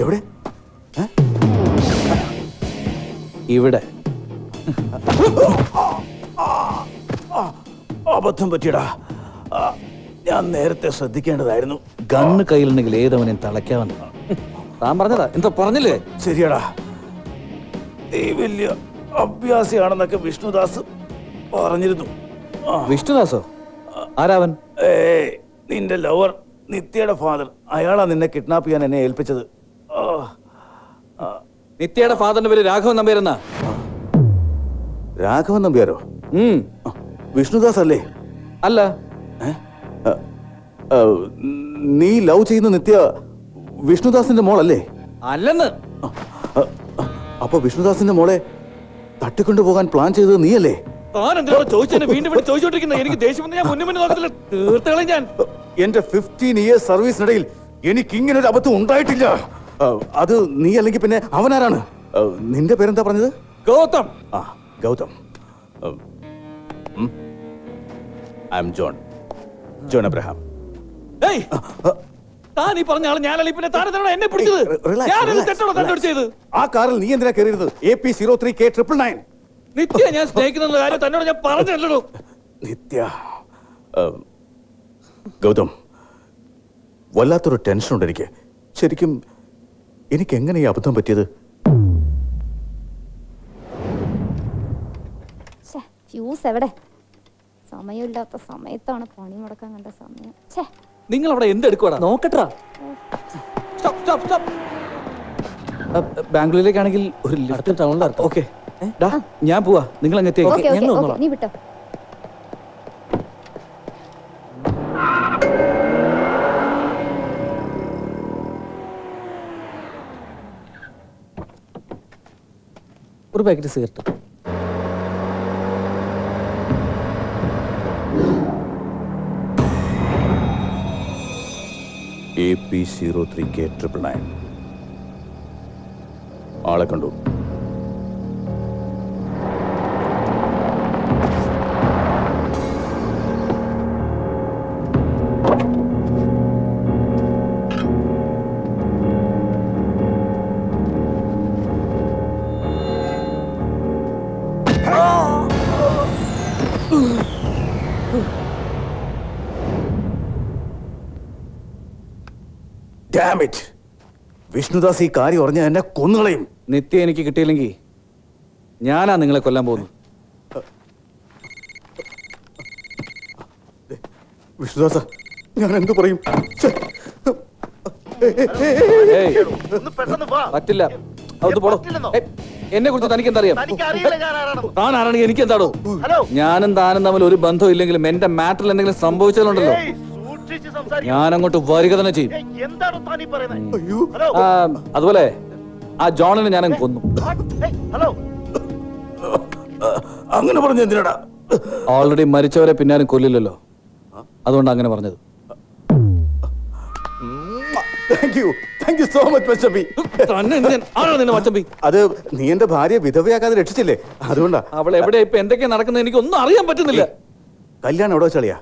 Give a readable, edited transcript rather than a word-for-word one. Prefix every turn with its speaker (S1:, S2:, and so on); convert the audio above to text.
S1: എവിടെ?
S2: ഇവിടെ.
S1: അബദ്ധം പറ്റിയടാ. ഞാൻ നേരത്തെ ശ്രദ്ധിക്കേണ്ടതായിരുന്നു.
S2: ഗണ്ണ് കയ്യിലുണ്ടെങ്കിൽ ഏതവനെയും തളയ്ക്കാവുന്ന. താൻ പറഞ്ഞതാ, എന്താ പറഞ്ഞില്ലേ?
S1: ശരിയടാ. നീ വലിയ അഭ്യാസിയാണെന്നൊക്കെ വിഷ്ണുദാസ് പറഞ്ഞിരുന്നു.
S2: വിഷ്ണുദാസോ? ആരാവൻ?
S1: നിന്റെ ലവർ നിത്യയുടെ ഫാദർ. അയാളാ നിന്നെ കിഡ്നാപ്പ് ചെയ്യാൻ എന്നെ ഏൽപ്പിച്ചത്.
S2: നിത്യയുടെ ഫാദറിന്റെ പേര് രാഘവൻ നമ്പ്യാരെന്നാ.
S1: രാഘവൻ നമ്പ്യാരോ? വിഷ്ണുദാസ് അല്ലേ?
S2: അല്ല.
S1: നീ ലവ് ചെയ്യുന്ന നിത്യ വിഷ്ണുദാസിന്റെ മോളല്ലേ?
S2: അല്ലെന്ന്.
S1: അപ്പൊ വിഷ്ണുദാസിന്റെ മോളെ തട്ടിക്കൊണ്ടു പോകാൻ പ്ലാൻ ചെയ്തത് നീയല്ലേ? എന്റെ 15 years സർവീസിനിടയിൽ എനിക്ക് ഇങ്ങനെ ഒരു അബദ്ധം ഉണ്ടായിട്ടില്ല. അത് നീ അല്ലെങ്കിൽ പിന്നെ അവനാരാണ്? നിന്റെ പേരെന്താ പറഞ്ഞത്?
S2: Gautam.
S1: Gautam. I am John Abraham. ആ കാറിൽ നീ എന്തിനാ കയറിയത്? AP03K999.
S2: നിത്യ ഞാൻ സ്നേഹിക്കുന്ന കാര്യം തന്നോട് ഞാൻ പറഞ്ഞല്ലോ.
S1: നിത്യ. ഗൗതം, വല്ലാത്തൊരു ടെൻഷൻ ഉണ്ട് എനിക്ക്. ശരിക്കും എനിക്ക് എങ്ങനെ ഈ അബദ്ധം പറ്റിയത്?
S3: ഫ്യൂസ് എവിടെ? സമയമില്ലാത്ത സമയത്താണ് പണി മുടക്കാൻ കണ്ട സമയം.
S2: നിങ്ങൾ അവിടെ എന്തെടുക്കുവാടാ? നോക്കട്ടാ. ബാംഗ്ലൂരിലേക്കാണെങ്കിൽ ഒരു ലിഫ്റ്റ് ടൗണിലാണ്. ഓക്കെ, ഞാൻ പോവാ. നിങ്ങൾ അങ്ങ്
S3: നീ വിട്ടോ.
S2: ഒരു പാക്കറ്റ് സിഗരറ്റ്.
S1: AP03K999. ആളെ കണ്ടു. Damn it! വിഷ്ണുദാസ് ഈ കാര്യം അറിഞ്ഞ എന്നെ കൊന്നുകളയും.
S2: നിത്യ എനിക്ക് കിട്ടിയില്ലെങ്കിൽ ഞാനാ നിങ്ങളെ കൊല്ലാൻ പോകുന്നു.
S1: വിഷ്ണുദാസ, ഞാൻ എന്തു പറയും?
S2: പറ്റില്ല. എന്നെ കുറിച്ച് തനിക്ക് എന്താ അറിയാം? താൻ ആരാണെങ്കിൽ എനിക്ക് എന്താണോ? ഞാനും താനും തമ്മിൽ ഒരു ബന്ധവും ഇല്ലെങ്കിലും എന്റെ മാറ്ററിൽ എന്തെങ്കിലും സംഭവിച്ചതുണ്ടല്ലോ, ഞാൻ അങ്ങോട്ട് വരിക തന്നെ ചെയ്യും. അതുപോലെ ആ ജോണിനെ ഞാൻ കൊന്നു.
S1: അങ്ങനെ പറഞ്ഞു എന്തിനാടാ?
S2: ഓൾറെഡി മരിച്ചവരെ പിന്നാരും കൊല്ലില്ലല്ലോ, അതുകൊണ്ട് അങ്ങനെ പറഞ്ഞത്.
S1: അത് നീ എന്റെ ഭാര്യ വിധവയാക്കാതെ രക്ഷിച്ചില്ലേ, അതുകൊണ്ടാ.
S2: അവൾ എവിടെയാ ഇപ്പൊ എന്തൊക്കെയാ നടക്കുന്നത് എനിക്കൊന്നും അറിയാൻ പറ്റുന്നില്ല.
S1: കല്യാണം എവിടെ വെച്ചാളിയാ?